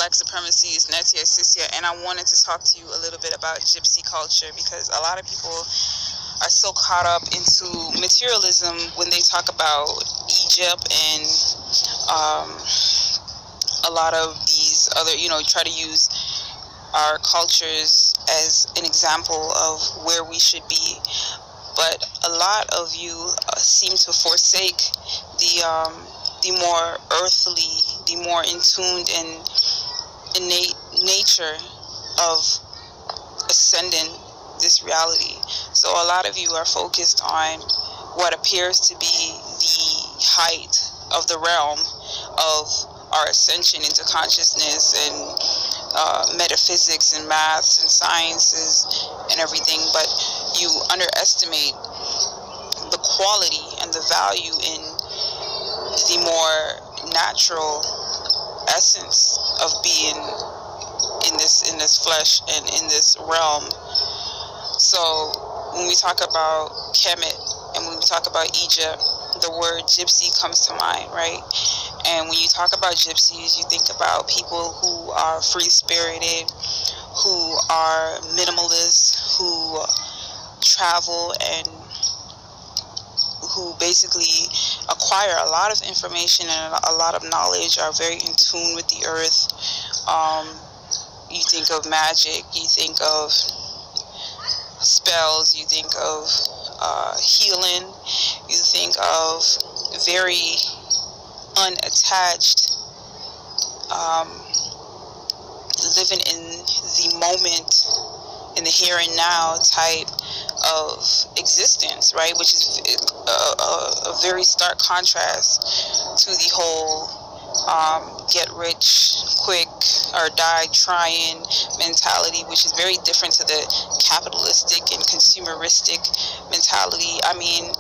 Black Supremacy. It's Netia Sisia, and I wanted to talk to you a little bit about Gypsy culture, because a lot of people are so caught up into materialism when they talk about Egypt and a lot of these other, try to use our cultures as an example of where we should be. But a lot of you seem to forsake the more earthly, the more in tuned and innate nature of ascending this reality. So a lot of you are focused on what appears to be the height of the realm of our ascension into consciousness and metaphysics and maths and sciences and everything, but you underestimate the quality and the value in the more natural essence of being in this flesh and in this realm. So when we talk about Kemet and when we talk about Egypt, the word gypsy comes to mind, right? And when you talk about gypsies, you think about people who are free-spirited, who are minimalists, who travel and who basically acquire a lot of information and a lot of knowledge, are very in tune with the earth. You think of magic, you think of spells, you think of healing, you think of very unattached, living in the moment, in the here and now type of existence, right? Which is a very stark contrast to the whole get rich quick or die trying mentality, which is very different to the capitalistic and consumeristic mentality. I mean,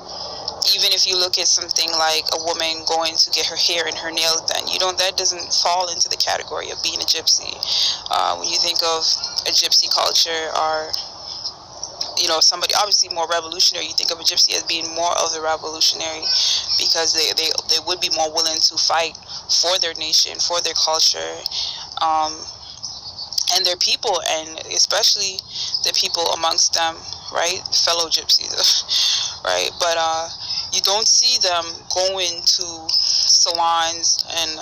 even if you look at something like a woman going to get her hair and her nails done, that doesn't fall into the category of being a gypsy. When you think of a gypsy culture, or somebody obviously more revolutionary, you think of a gypsy as being more of the revolutionary, because they would be more willing to fight for their nation, for their culture, and their people, and especially the people amongst them, right? Fellow gypsies, right? But you don't see them going to salons and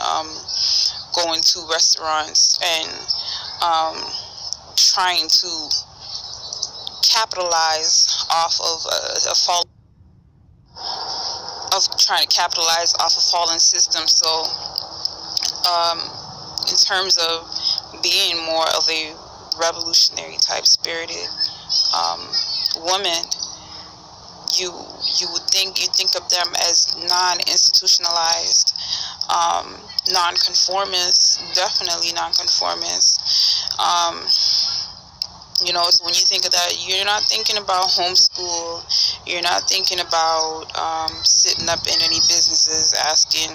going to restaurants and trying to capitalize off of a fallen system. So in terms of being more of a revolutionary type spirited woman, you think of them as non-institutionalized, non-conformist, definitely non-conformist. So when you think of that, you're not thinking about homeschool, you're not thinking about sitting up in any businesses asking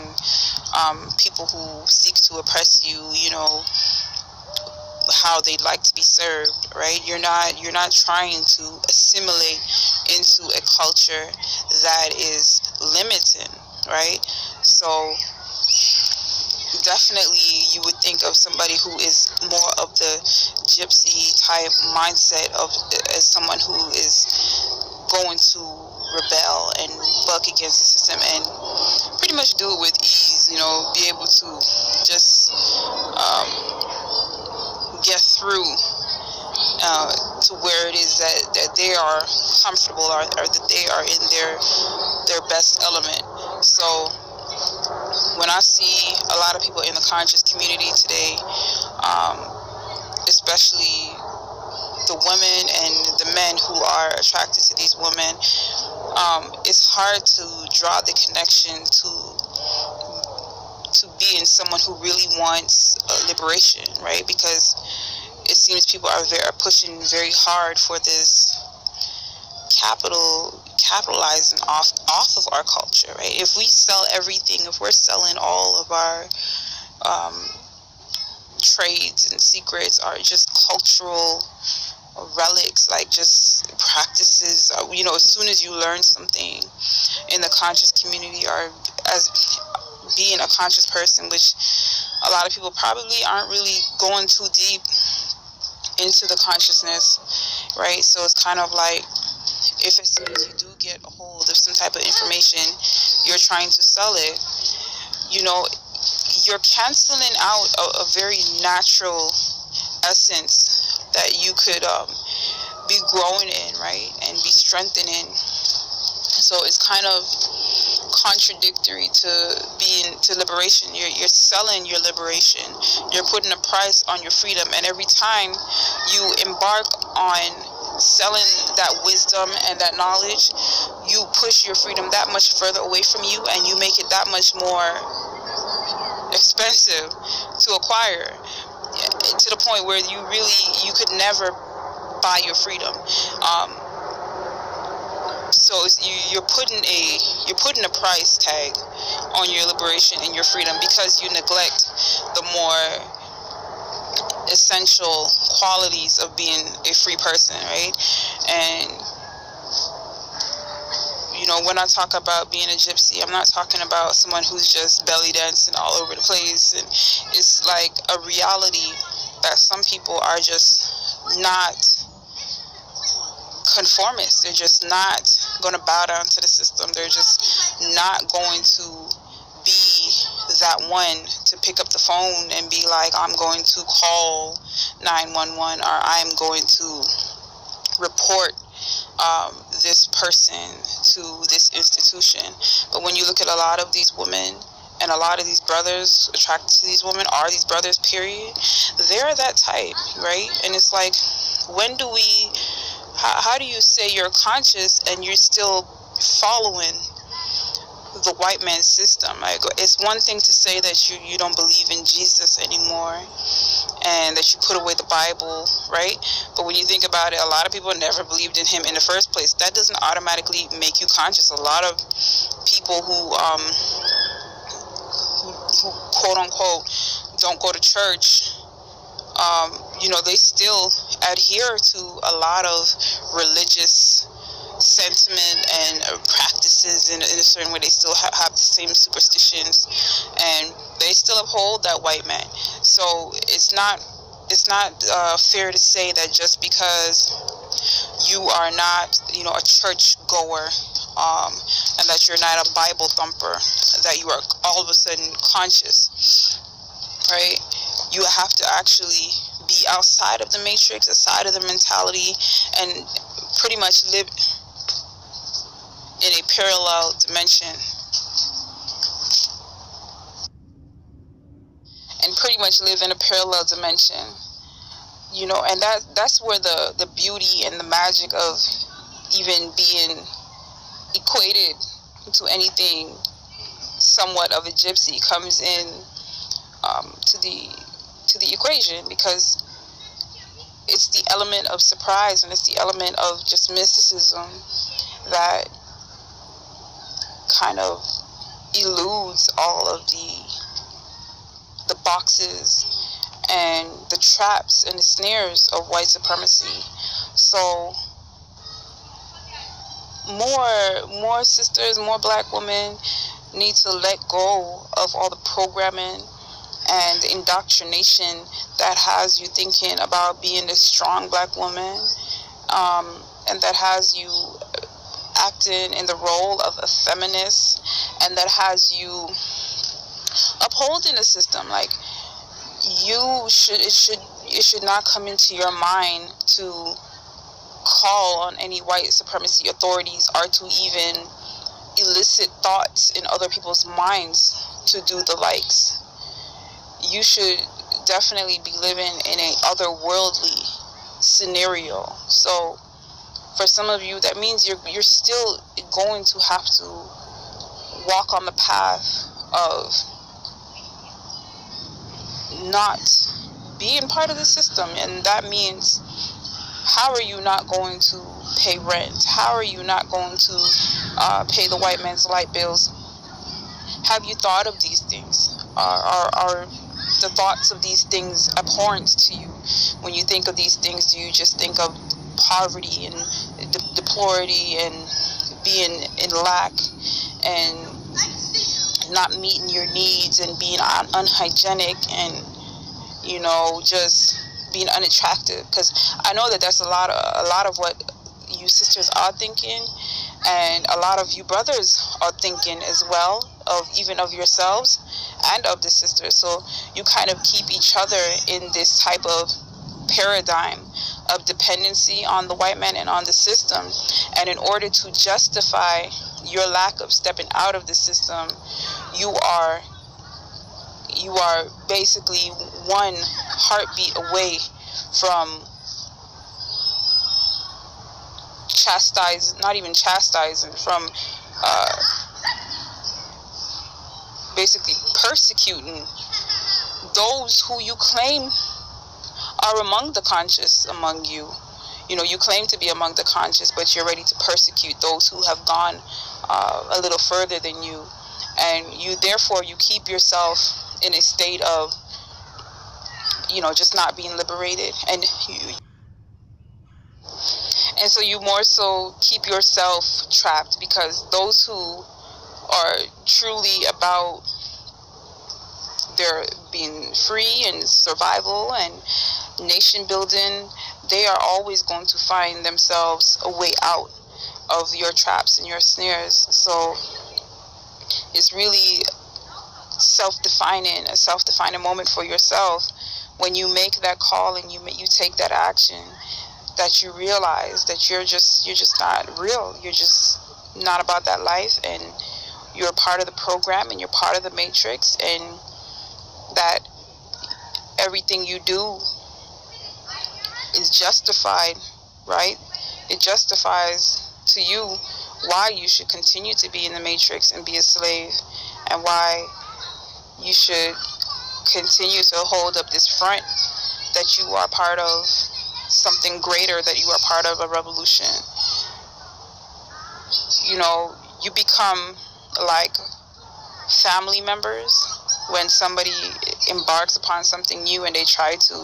people who seek to oppress you, how they'd like to be served, right? You're not trying to assimilate into a culture that is limiting, right? So definitely you would think of somebody who is more of the gypsy type mindset as someone who is going to rebel and buck against the system and pretty much do it with ease, be able to just get through to where it is that they are comfortable, or that they are in their best element. So when I see a lot of people in the conscious community today, especially the women and the men who are attracted to these women, it's hard to draw the connection to being someone who really wants liberation, right? Because it seems people are pushing very hard for this capitalizing off of our culture, right? If we sell everything, if we're selling all of our trades and secrets, are just cultural relics, like just practices, as soon as you learn something in the conscious community, or as being a conscious person, which a lot of people probably aren't really going too deep into the consciousness, right? So it's kind of like, if as soon as you do get a hold of some type of information, you're trying to sell it, you know, you're canceling out a very natural essence that you could be growing in, right? And be strengthening. So it's kind of contradictory to liberation. You're selling your liberation. You're putting a price on your freedom. And every time you embark on selling that wisdom and that knowledge, you push your freedom that much further away from you, and you make it that much more expensive to acquire, to the point where you could never buy your freedom. So you're putting a price tag on your liberation and your freedom, because you neglect the more essential qualities of being a free person, right? And you know, when I talk about being a gypsy, I'm not talking about someone who's just belly dancing all over the place. And it's like a reality that some people are just not conformists. They're just not going to bow down to the system. They're just not going to be that one to pick up the phone and be like, I'm going to call 911, or I'm going to report this person to this institution. But when you look at a lot of these women and a lot of these brothers attracted to these women, are these brothers, period, they're that type, right? And it's like, when do we, how do you say you're conscious and you're still following the white man's system? Like, it's one thing to say that you don't believe in Jesus anymore and that you put away the Bible, right? But when you think about it, a lot of people never believed in him in the first place. That doesn't automatically make you conscious. A lot of people who quote unquote don't go to church, you know, they still adhere to a lot of religious sentiment and practices in a certain way. They still have the same superstitions, and they still uphold that white man. So it's not fair to say that just because you are not, you know, a church goer, and that you're not a Bible thumper, that you are all of a sudden conscious, right? You have to actually be outside of the matrix, outside of the mentality, and pretty much live in a parallel dimension. And pretty much live in a parallel dimension. You know, and that's where the beauty and the magic of even being equated to anything somewhat of a gypsy comes in to the equation, because it's the element of surprise and it's the element of just mysticism that kind of eludes all of the boxes and the traps and the snares of white supremacy. So more sisters, more black women need to let go of all the programming and the indoctrination that has you thinking about being this strong black woman, and that has you acting in the role of a feminist, and that has you upholding the system. Like, it should not come into your mind to call on any white supremacy authorities or to even elicit thoughts in other people's minds to do the likes. You should definitely be living in a otherworldly scenario. So for some of you, that means you're still going to have to walk on the path of not being part of the system. And that means, how are you not going to pay rent? How are you not going to pay the white man's light bills? Have you thought of these things? Are the thoughts of these things abhorrent to you? When you think of these things, do you just think of poverty and deplority and being in lack and not meeting your needs and being unhygienic and, just being unattractive. Because I know that that's a lot of what you sisters are thinking, and a lot of you brothers are thinking as well, of yourselves and of the sisters. So you kind of keep each other in this type of paradigm of dependency on the white man and on the system. And in order to justify your lack of stepping out of the system, you are basically one heartbeat away from from basically persecuting those who you claim are among the conscious among you. You claim to be among the conscious, but you're ready to persecute those who have gone a little further than you. And therefore you keep yourself in a state of, just not being liberated. And so you more so keep yourself trapped, because those who are truly about their being free and survival and nation building, they are always going to find themselves a way out of your traps and your snares. So it's really a self-defining moment for yourself when you make that call and you take that action, that you realize that you're just not real. You're just not about that life, and you're a part of the program, and you're part of the matrix, and that everything you do is justified, right? It justifies to you why you should continue to be in the matrix and be a slave, and why you should continue to hold up this front that you are part of something greater, that you are part of a revolution. You become like family members when somebody embarks upon something new and they try to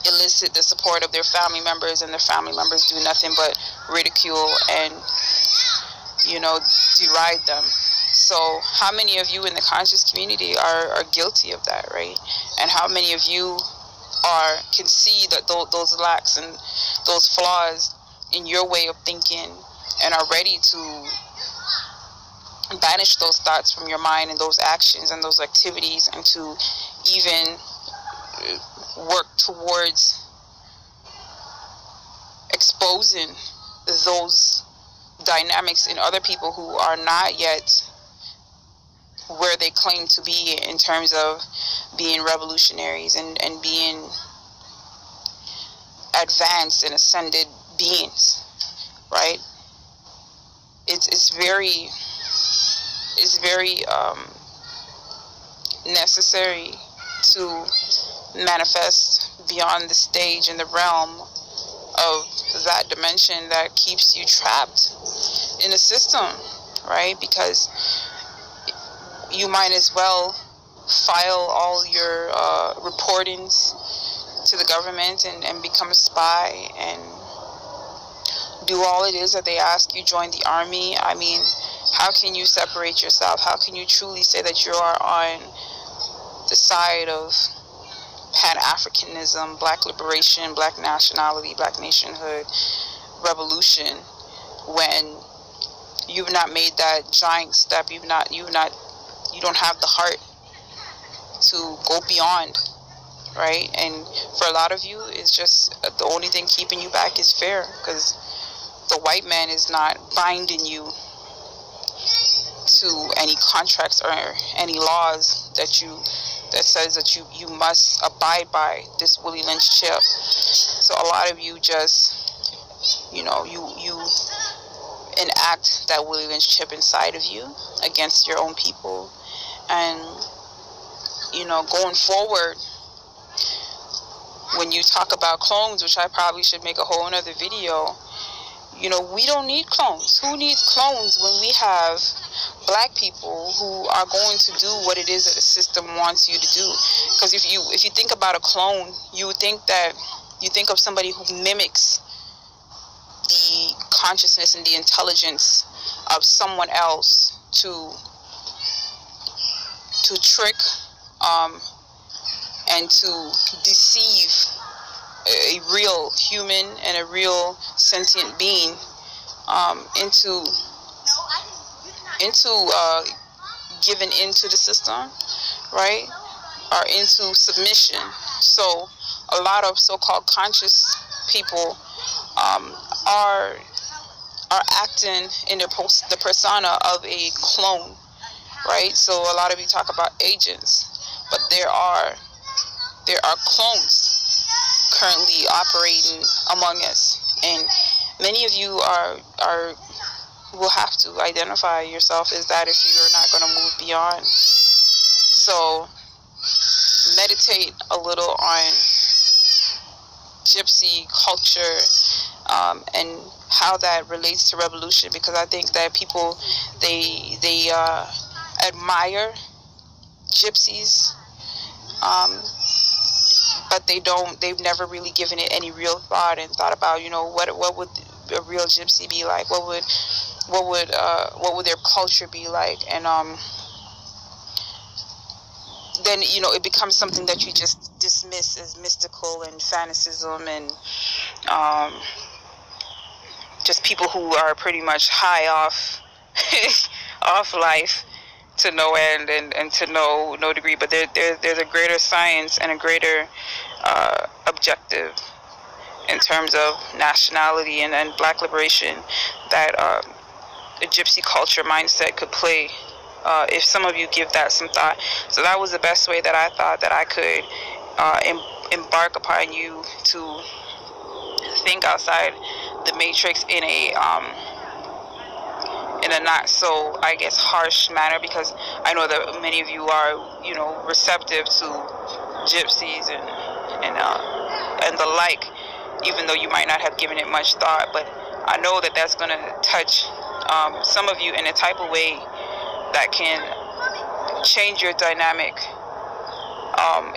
elicit the support of their family members, and their family members do nothing but ridicule and deride them. So how many of you in the conscious community are guilty of that, right? And how many of you can see that those lacks and those flaws in your way of thinking, and are ready to banish those thoughts from your mind and those actions and those activities, and to even work towards exposing those dynamics in other people who are not yet where they claim to be in terms of being revolutionaries and being advanced and ascended beings, right? It's very necessary to manifest beyond the stage and the realm of that dimension that keeps you trapped in a system, right? Because you might as well file all your reportings to the government and become a spy and do all it is that they ask you, join the army. I mean, how can you separate yourself? How can you truly say that you are on the side of Pan-Africanism, black liberation, black nationality, black nationhood, revolution, when you've not made that giant step? You don't have the heart to go beyond, right? And for a lot of you, it's just the only thing keeping you back is fear, because the white man is not binding you to any contracts or any laws that says that you must abide by this Willie Lynch chip. So a lot of you just, you enact that Willie Lynch chip inside of you against your own people. And going forward, when you talk about clones, which I probably should make a whole another video, we don't need clones. Who needs clones when we have black people who are going to do what it is that the system wants you to do? Because if you think about a clone, you think of somebody who mimics the consciousness and the intelligence of someone else to to trick and to deceive a real human and a real sentient being into giving into the system, right? Or into submission. So a lot of so-called conscious people are acting in the persona of a clone, right? So a lot of you talk about agents, but there are clones currently operating among us, and many of you will have to identify yourself as that if you're not going to move beyond. So meditate a little on Gypsy culture and how that relates to revolution, because I think that people they admire Gypsies, but they've never really given it any real thought and thought about, you know, what would a real Gypsy be like, what would their culture be like, and then, you know, it becomes something that you just dismiss as mystical and fanaticism and just people who are pretty much high off off life to no end and to no degree. But there's a greater science and a greater objective in terms of nationality and black liberation that the Gypsy culture mindset could play, if some of you give that some thought. So that was the best way that I thought that I could embark upon you to think outside the matrix in a not so, I guess, harsh manner, because I know that many of you are, you know, receptive to Gypsies and the like, even though you might not have given it much thought. But I know that that's going to touch some of you in a type of way that can change your dynamic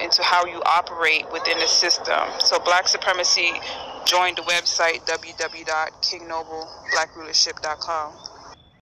into how you operate within the system. So Black Supremacy, join the website www.kingnobleBlackrulership.com.